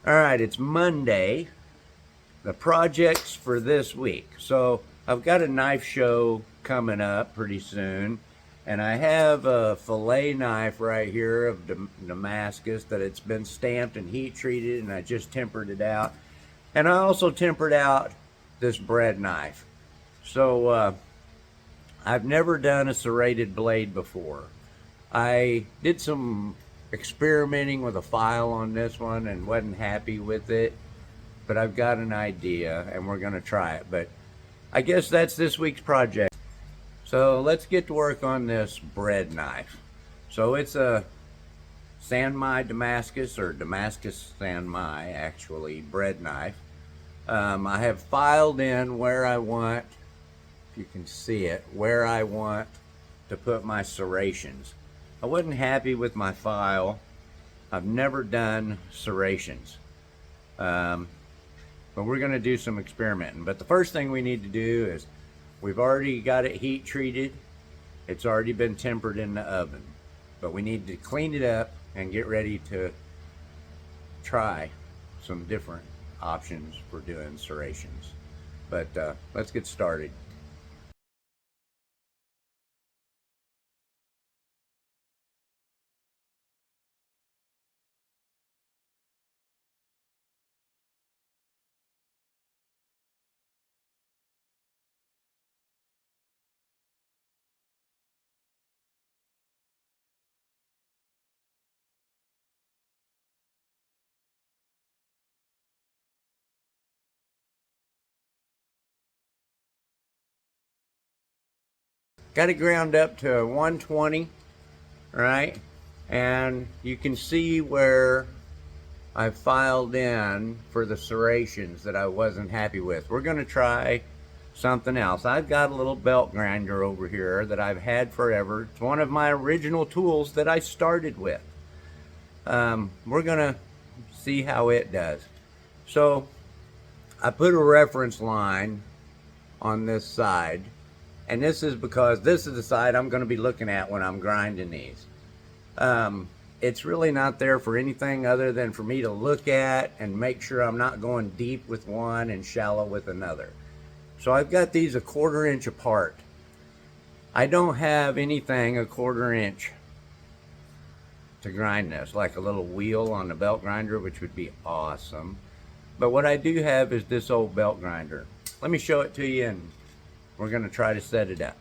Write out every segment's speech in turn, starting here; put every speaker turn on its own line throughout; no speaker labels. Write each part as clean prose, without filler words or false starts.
All right, it's Monday. The projects for this week. So I've got a knife show coming up pretty soon, and I have a fillet knife right here of Damascus that it's been stamped and heat treated, and I just tempered it out. And I also tempered out this bread knife. So I've never done a serrated blade before. I did some experimenting with a file on this one and wasn't happy with it, but I've got an idea and we're going to try it. But I guess that's this week's project. So let's get to work on this bread knife. So it's a Sanmai Damascus, or Damascus Sanmai actually, bread knife. I have filed in where I want, if you can see it, where I want to put my serrations. I wasn't happy with my file. I've never done serrations. But we're going to do some experimenting. But the first thing we need to do is, we've already got it heat treated. It's already been tempered in the oven. But we need to clean it up and get ready to try some different options for doing serrations. But let's get started. Got it ground up to 120, right? And you can see where I filed in for the serrations that I wasn't happy with. We're going to try something else. I've got a little belt grinder over here that I've had forever. It's one of my original tools that I started with. We're going to see how it does. So I put a reference line on this side, and this is because this is the side I'm going to be looking at when I'm grinding these. It's really not there for anything other than for me to look at and make sure I'm not going deep with one and shallow with another. So I've got these 1/4 inch apart. I don't have anything 1/4 inch to grind this, like a little wheel on the belt grinder, which would be awesome. But what I do have is this old belt grinder. Let me show it to you, and we're going to try to set it up.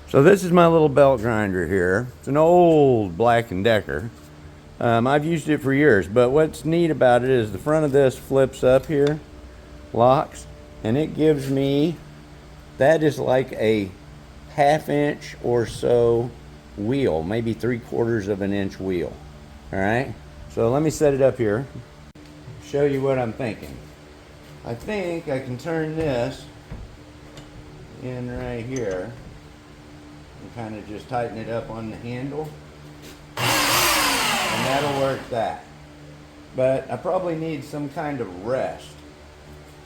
So this is my little belt grinder here. It's an old Black & Decker. I've used it for years, but what's neat about it is the front of this flips up here, locks, and it gives me, that is like a 1/2 inch or so wheel, maybe 3/4 of an inch wheel. All right, so let me set it up here, show you what I'm thinking. I think I can turn this in right here and kind of just tighten it up on the handle, and that'll work that. But I probably need some kind of rest.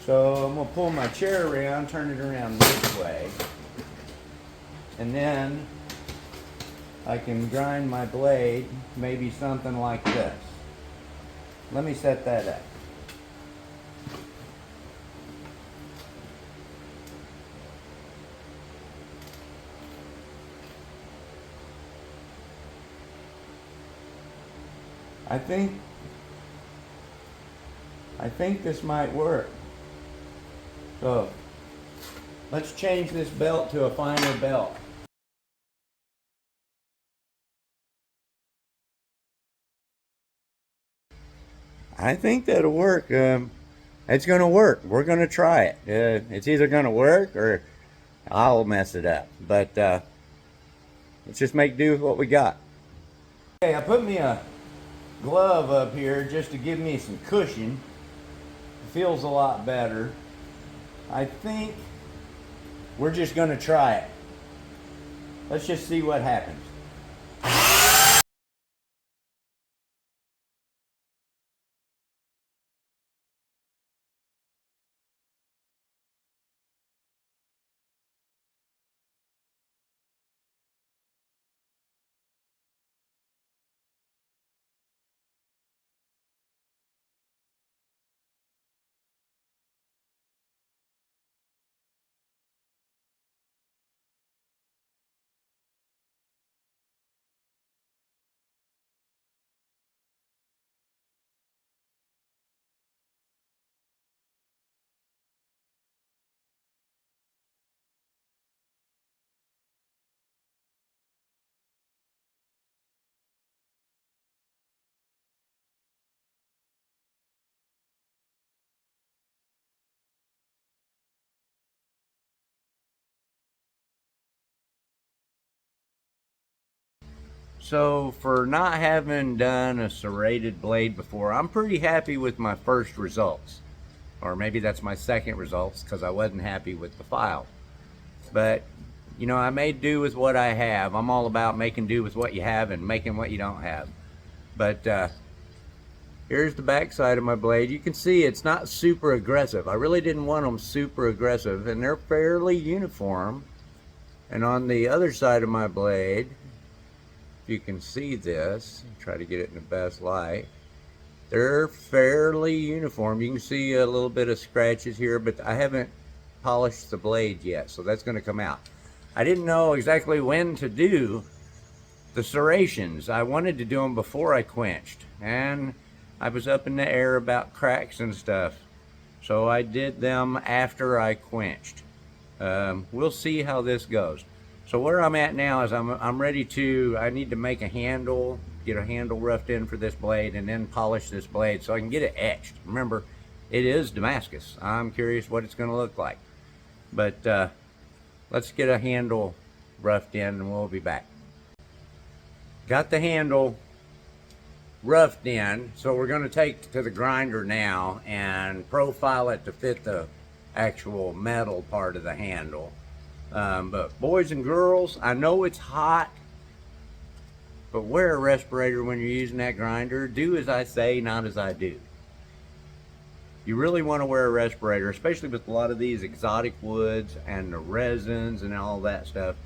So I'm going to pull my chair around, turn it around this way, and then I can grind my blade, maybe something like this. Let me set that up. I think this might work. So let's change this belt to a finer belt. I think that'll work. It's going to work. We're going to try it. It's either going to work or I'll mess it up. But let's just make do with what we got. Okay, I put me a glove up here just to give me some cushion. It feels a lot better. I think we're just going to try it. Let's just see what happens. So for not having done a serrated blade before, I'm pretty happy with my first results. Or maybe that's my second results because I wasn't happy with the file. But, you know, I made do with what I have. I'm all about making do with what you have and making what you don't have. But here's the back side of my blade. You can see it's not super aggressive. I really didn't want them super aggressive, and they're fairly uniform. And on the other side of my blade, if you can see this, try to get it in the best light, they're fairly uniform. You can see a little bit of scratches here, but I haven't polished the blade yet, so that's going to come out. I didn't know exactly when to do the serrations. I wanted to do them before I quenched, and I was up in the air about cracks and stuff, so I did them after I quenched. We'll see how this goes. So where I'm at now is I'm ready to, I need to make a handle, get a handle roughed in for this blade, and then polish this blade so I can get it etched. Remember, it is Damascus. I'm curious what it's going to look like. But let's get a handle roughed in and we'll be back. Got the handle roughed in, so we're going to take it to the grinder now and profile it to fit the actual metal part of the handle. But boys and girls, I know it's hot, but wear a respirator when you're using that grinder. Do as I say, not as I do. You really want to wear a respirator, especially with a lot of these exotic woods and the resins and all that stuff,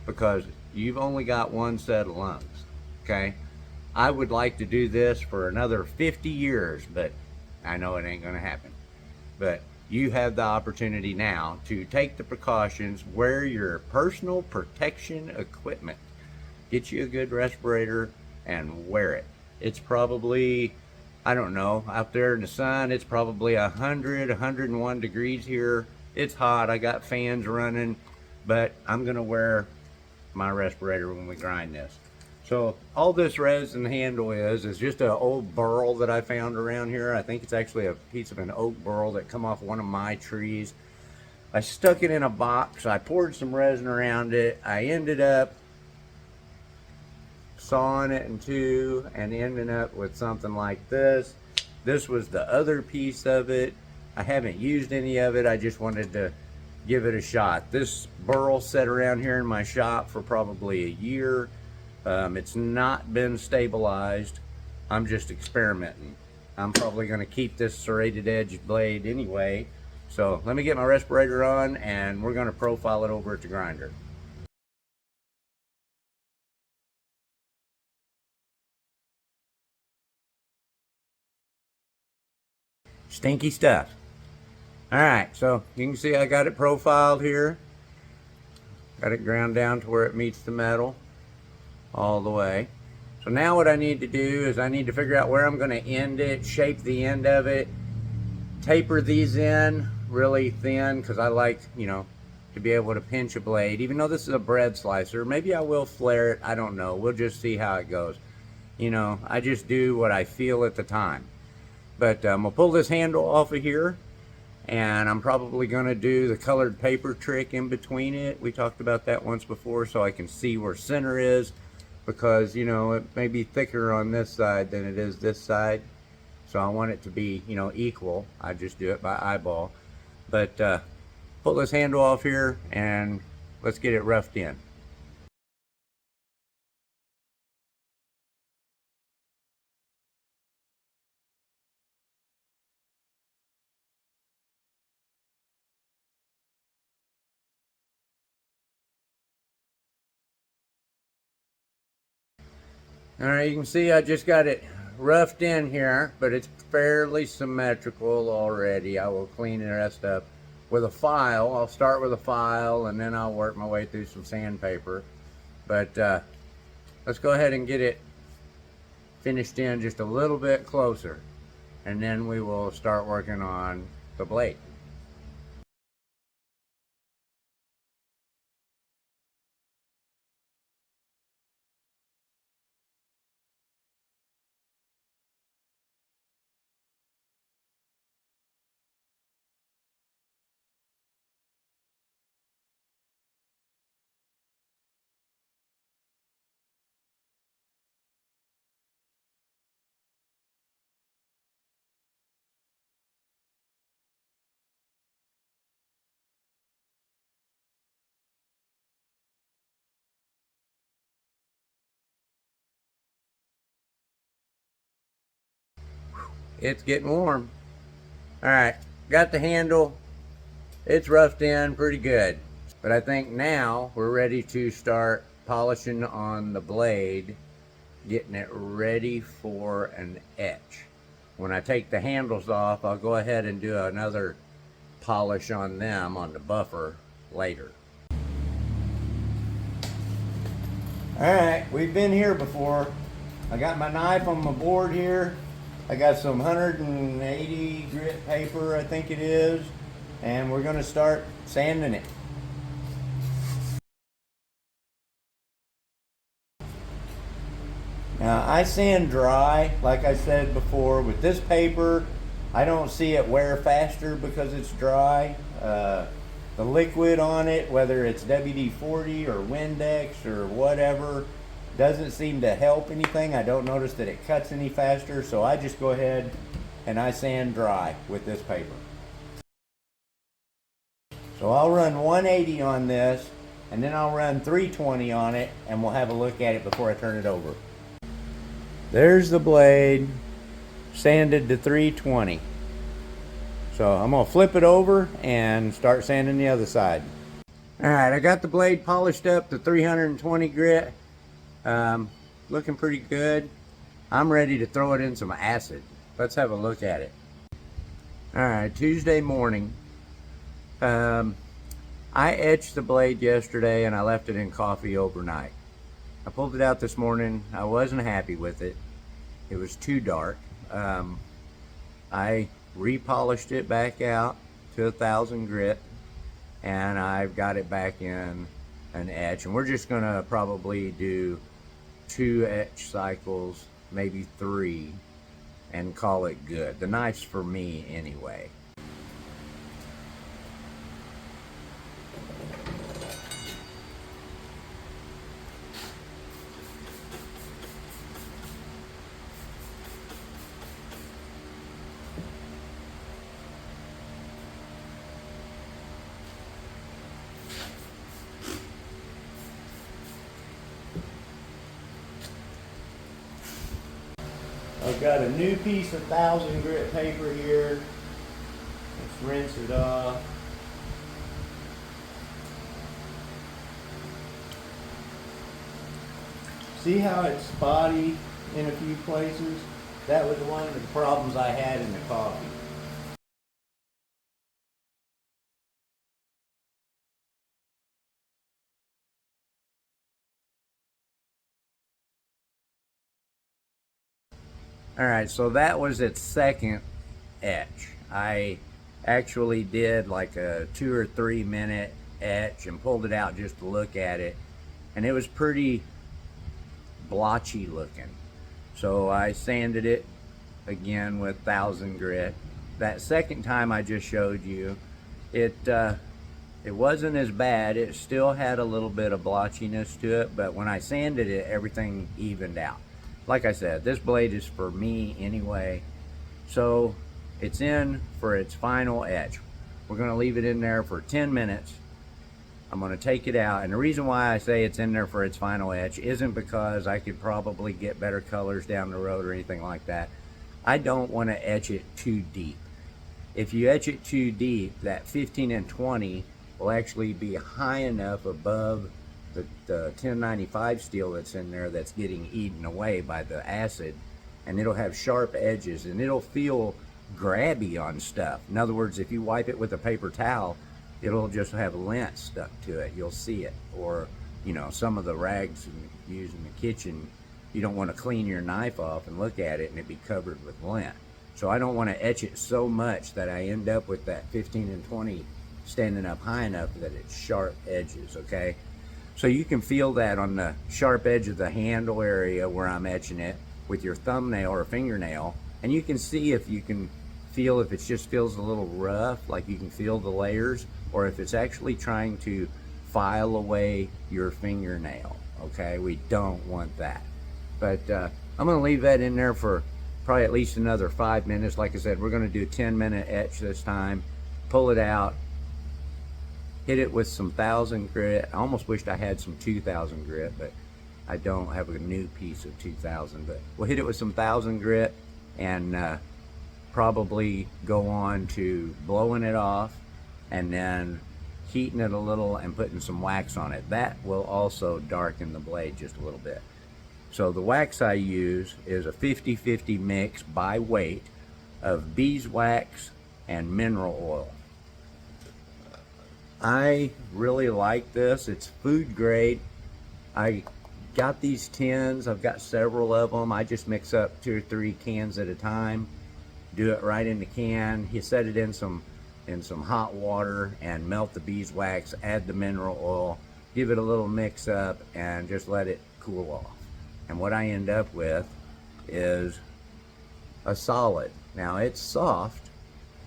because you've only got one set of lungs, okay? I would like to do this for another 50 years, but I know it ain't gonna happen. But you have the opportunity now to take the precautions, wear your personal protection equipment, get you a good respirator and wear it. It's probably, I don't know, out there in the sun, it's probably 100, 101 degrees here. It's hot, I got fans running, but I'm gonna wear my respirator when we grind this. So all this resin handle is just an old burl that I found around here. I think it's actually a piece of an oak burl that come off one of my trees. I stuck it in a box, I poured some resin around it. I ended up sawing it in two and ending up with something like this. This was the other piece of it. I haven't used any of it, I just wanted to give it a shot. This burl sat around here in my shop for probably a year. It's not been stabilized. I'm just experimenting. I'm probably going to keep this serrated edge blade anyway. So let me get my respirator on and we're going to profile it over at the grinder. Stinky stuff. Alright, so you can see I got it profiled here. Got it ground down to where it meets the metal all the way. So now what I need to do is I need to figure out where I'm going to end it, shape the end of it, taper these in really thin because I like, you know, to be able to pinch a blade. Even though this is a bread slicer, maybe I will flare it. I don't know. We'll just see how it goes. You know, I just do what I feel at the time. But I'm going to pull this handle off of here, and I'm probably going to do the colored paper trick in between it. We talked about that once before, so I can see where center is, because, you know, it may be thicker on this side than it is this side. So I want it to be, you know, equal. I just do it by eyeball. But pull this handle off here and let's get it roughed in. Alright, you can see I just got it roughed in here, but it's fairly symmetrical already. I will clean the rest up with a file. I'll start with a file and then I'll work my way through some sandpaper. But let's go ahead and get it finished in just a little bit closer, and then we will start working on the blade. It's getting warm. All right, got the handle. It's roughed in pretty good. But I think now we're ready to start polishing on the blade, getting it ready for an etch. When I take the handles off, I'll go ahead and do another polish on them on the buffer later. All right, we've been here before. I got my knife on my board here. I got some 180 grit paper, I think it is, and we're gonna start sanding it. Now, I sand dry, like I said before. With this paper, I don't see it wear faster because it's dry. The liquid on it, whether it's WD-40 or Windex or whatever, doesn't seem to help anything. I don't notice that it cuts any faster, so I just go ahead and I sand dry with this paper. So I'll run 180 on this, and then I'll run 320 on it, and we'll have a look at it before I turn it over. There's the blade, sanded to 320. So I'm gonna flip it over and start sanding the other side. All right, I got the blade polished up to 320 grit. Looking pretty good. I'm ready to throw it in some acid. Let's have a look at it. All right, Tuesday morning. I etched the blade yesterday and I left it in coffee overnight. I pulled it out this morning. I wasn't happy with it. It was too dark. I repolished it back out to 1,000 grit, and I've got it back in an etch, and we're just gonna probably do 2 etch cycles, maybe 3, and call it good. The knife's for me anyway. I've got a new piece of 1,000 grit paper here. Let's rinse it off. See how it's spotty in a few places? That was one of the problems I had in the coffee. All right, so that was its second etch. I actually did like a 2 or 3 minute etch and pulled it out just to look at it, and it was pretty blotchy looking. So I sanded it again with 1,000 grit. That second time I just showed you, it wasn't as bad. It still had a little bit of blotchiness to it, but when I sanded it, everything evened out. Like I said, this blade is for me anyway, so it's in for its final etch. We're going to leave it in there for 10 minutes. I'm going to take it out, and the reason why I say it's in there for its final etch isn't because I could probably get better colors down the road or anything like that. I don't want to etch it too deep. If you etch it too deep, that 15 and 20 will actually be high enough above the 1095 steel that's in there that's getting eaten away by the acid, and it'll have sharp edges and it'll feel grabby on stuff. In other words, if you wipe it with a paper towel, it'll just have lint stuck to it. You'll see it. Or, you know, some of the rags you use in the kitchen, you don't want to clean your knife off and look at it and it be covered with lint. So I don't want to etch it so much that I end up with that 15 and 20 standing up high enough that it's sharp edges, okay? So you can feel that on the sharp edge of the handle area where I'm etching it with your thumbnail or fingernail, and you can see if you can feel if it just feels a little rough, like you can feel the layers, or if it's actually trying to file away your fingernail, okay? We don't want that. But I'm gonna leave that in there for probably at least another 5 minutes. Like I said, we're gonna do a 10-minute etch this time. Pull it out, hit it with some 1,000 grit. I almost wished I had some 2,000 grit, but I don't have a new piece of 2,000. But we'll hit it with some 1,000 grit and probably go on to blowing it off and then heating it a little and putting some wax on it. That will also darken the blade just a little bit. So the wax I use is a 50-50 mix by weight of beeswax and mineral oil. I really like this. It's food grade. I got these tins. I've got several of them. I just mix up 2 or 3 cans at a time. Do it right in the can. You set it in some hot water and melt the beeswax, add the mineral oil, give it a little mix up, and just let it cool off. And what I end up with is a solid. Now it's soft,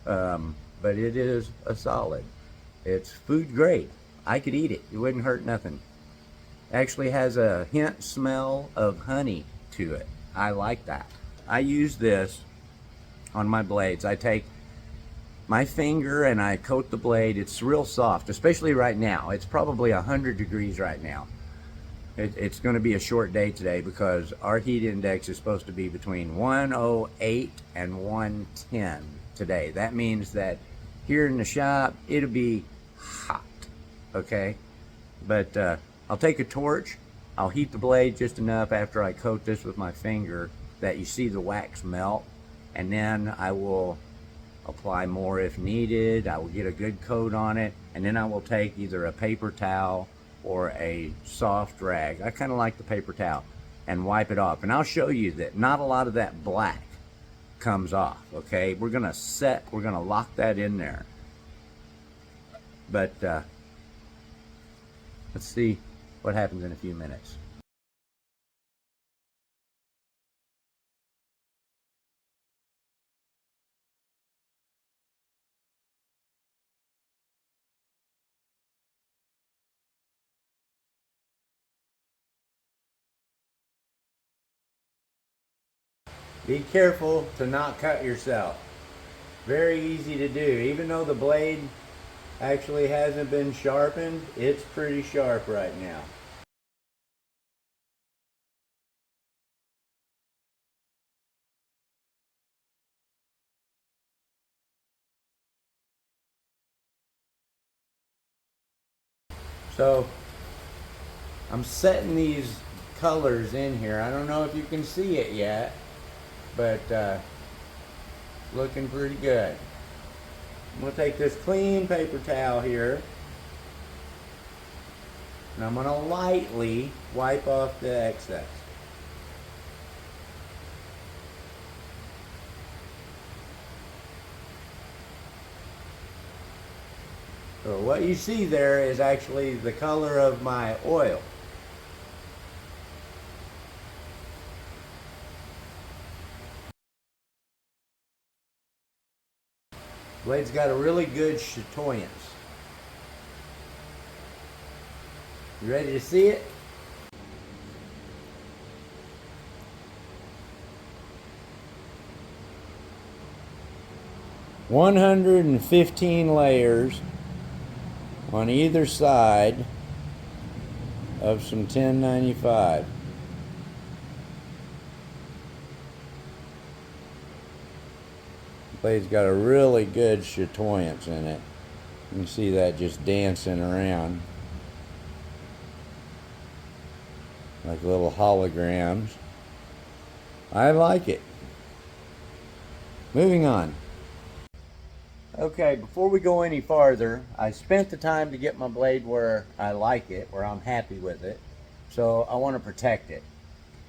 but it is a solid. It's food grade. I could eat it. It wouldn't hurt nothing. Actually has a hint smell of honey to it. I like that. I use this on my blades. I take my finger and I coat the blade. It's real soft, especially right now. It's probably 100 degrees right now. It's going to be a short day today because our heat index is supposed to be between 108 and 110 today. That means that here in the shop, it'll be hot, okay? But I'll take a torch, I'll heat the blade just enough after I coat this with my finger that you see the wax melt, and then I will apply more if needed. I will get a good coat on it, and then I will take either a paper towel or a soft rag. I kind of like the paper towel, and wipe it off. And I'll show you that not a lot of that black comes off, okay? We're gonna lock that in there. But let's see what happens in a few minutes. Be careful to not cut yourself. Very easy to do. Even though the blade actually hasn't been sharpened, it's pretty sharp right now. So I'm setting these colors in here. I don't know if you can see it yet, but looking pretty good. I'm going to take this clean paper towel here, and I'm going to lightly wipe off the excess. So what you see there is actually the color of my oil. Blade's got a really good chatoyance. You ready to see it? "115 layers on either side of some 1095. Blade's got a really good chatoyance in it. You can see that just dancing around like little holograms. I like it. Moving on. Okay, before we go any farther, I spent the time to get my blade where I like it, where I'm happy with it. So I want to protect it.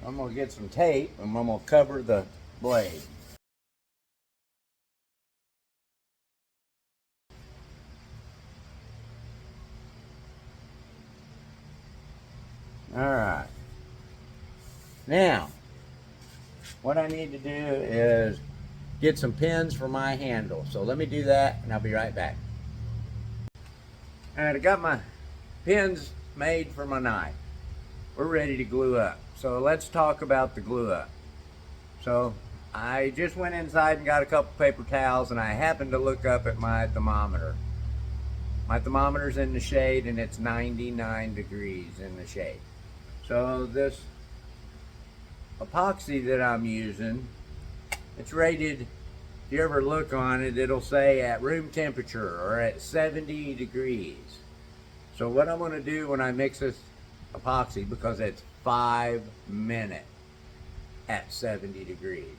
I'm going to get some tape and I'm going to cover the blade. Alright. Now, what I need to do is get some pins for my handle. So let me do that and I'll be right back. Alright, I got my pins made for my knife. We're ready to glue up. So let's talk about the glue up. So I just went inside and got a couple paper towels, and I happened to look up at my thermometer. My thermometer's in the shade and it's 99 degrees in the shade. So this epoxy that I'm using, it's rated you ever look on it, it'll say at room temperature or at 70 degrees. So what I'm going to do when I mix this epoxy, because it's 5 minutes at 70 degrees,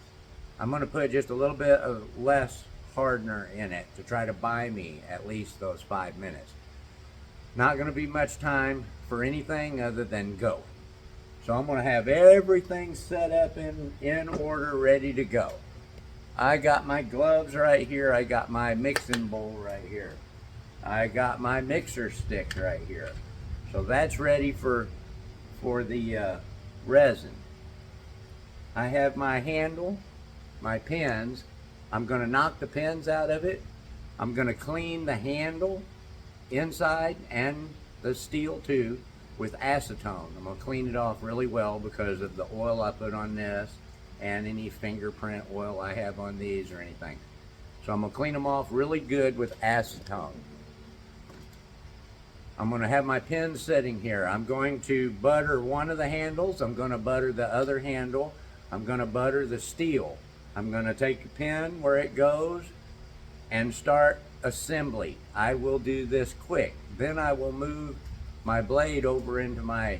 I'm going to put just a little bit of less hardener in it to try to buy me at least those 5 minutes. Not going to be much time for anything other than go. So I'm going to have everything set up in order, ready to go. I got my gloves right here. I got my mixing bowl right here. I got my mixer stick right here. So that's ready for the resin. I have my handle, my pins. I'm going to knock the pins out of it. I'm going to clean the handle inside and the steel too with acetone. I'm going to clean it off really well because of the oil I put on this and any fingerprint oil I have on these or anything. So I'm going to clean them off really good with acetone. I'm going to have my pins sitting here. I'm going to butter one of the handles. I'm going to butter the other handle. I'm going to butter the steel. I'm going to take a pin where it goes and start assembly. I will do this quick. Then I will move my blade over into my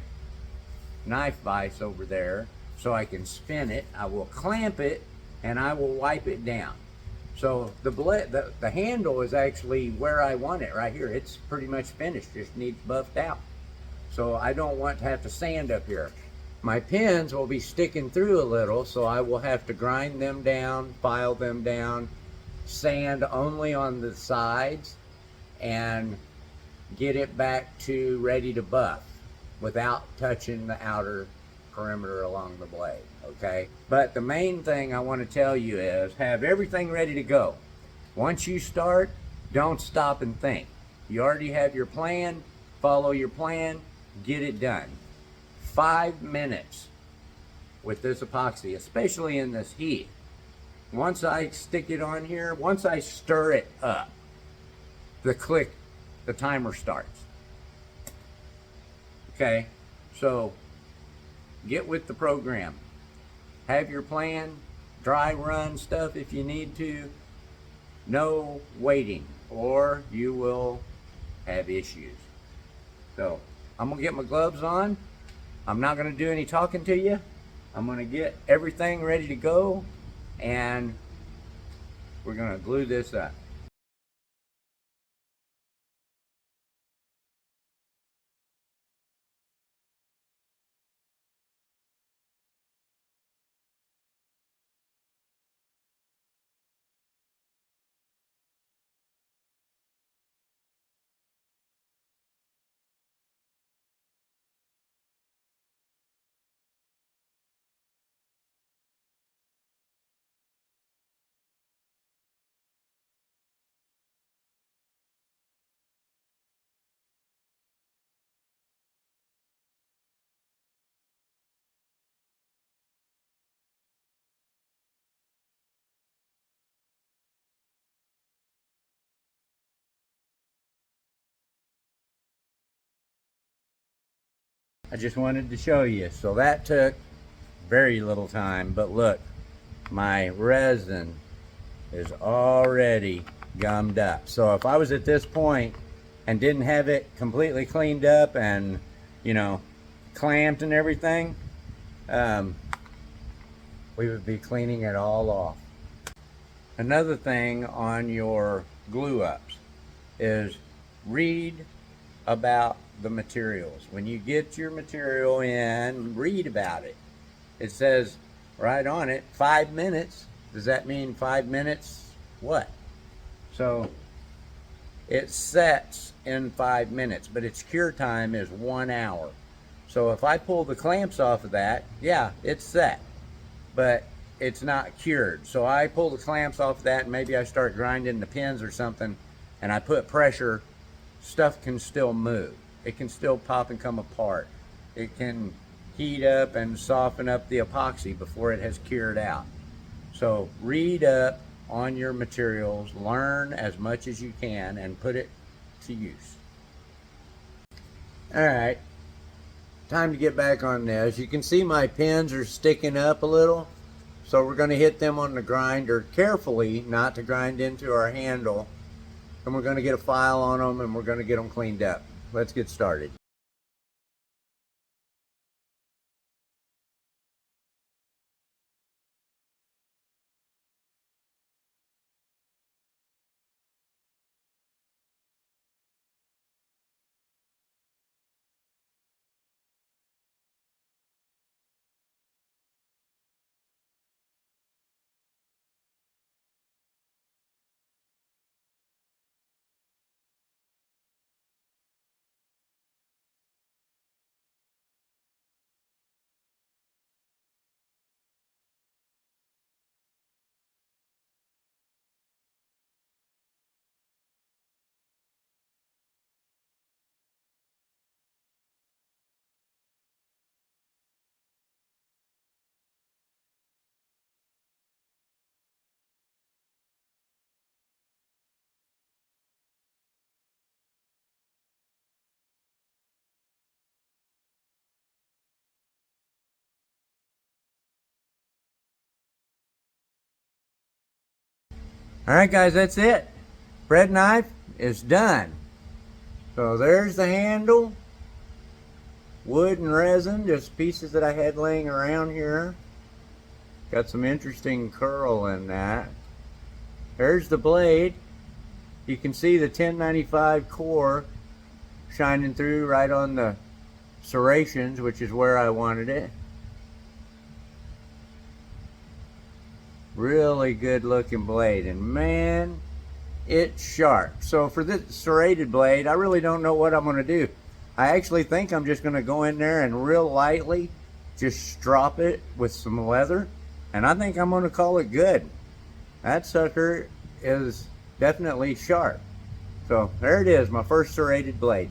knife vise over there so I can spin it. I will clamp it and I will wipe it down. So the handle is actually where I want it, right here. It's pretty much finished, just needs buffed out. So I don't want to have to sand up here. My pins will be sticking through a little, so I will have to grind them down, file them down, sand only on the sides, and get it back to ready to buff without touching the outer perimeter along the blade, okay? But the main thing I want to tell you is have everything ready to go. Once you start, don't stop and think. You already have your plan, follow your plan, get it done. 5 minutes with this epoxy, especially in this heat. Once I stick it on here, once I stir it up, the timer starts. Okay, so get with the program. Have your plan, dry run stuff if you need to. No waiting or you will have issues. So I'm gonna get my gloves on. I'm not gonna do any talking to you. I'm gonna get everything ready to go and we're gonna glue this up. I just wanted to show you. So that took very little time, but look, my resin is already gummed up. So if I was at this point and didn't have it completely cleaned up and, you know, clamped and everything, we would be cleaning it all off. Another thing on your glue ups is read about the materials. When you get your material in, read about it. It says right on it, 5 minutes. Does that mean 5 minutes what? So it sets in 5 minutes, but its cure time is 1 hour. So if I pull the clamps off of that, yeah, it's set, but it's not cured. So I pull the clamps off of that and maybe I start grinding the pins or something and I put pressure, stuff can still move. It can still pop and come apart. It can heat up and soften up the epoxy before it has cured out. So read up on your materials, learn as much as you can and put it to use. All right, time to get back on this. You can see my pins are sticking up a little. So we're going to hit them on the grinder carefully, not to grind into our handle. And we're going to get a file on them and we're going to get them cleaned up. Let's get started. Alright guys, that's it. Bread knife is done. So there's the handle. Wood and resin, just pieces that I had laying around here. Got some interesting curl in that. There's the blade. You can see the 1095 core shining through right on the serrations, which is where I wanted it. Really good looking blade, and man, it's sharp. So for this serrated blade, I really don't know what I'm going to do. I actually think I'm just going to go in there and real lightly just strop it with some leather, and I think I'm going to call it good. That sucker is definitely sharp. So there it is, my first serrated blade.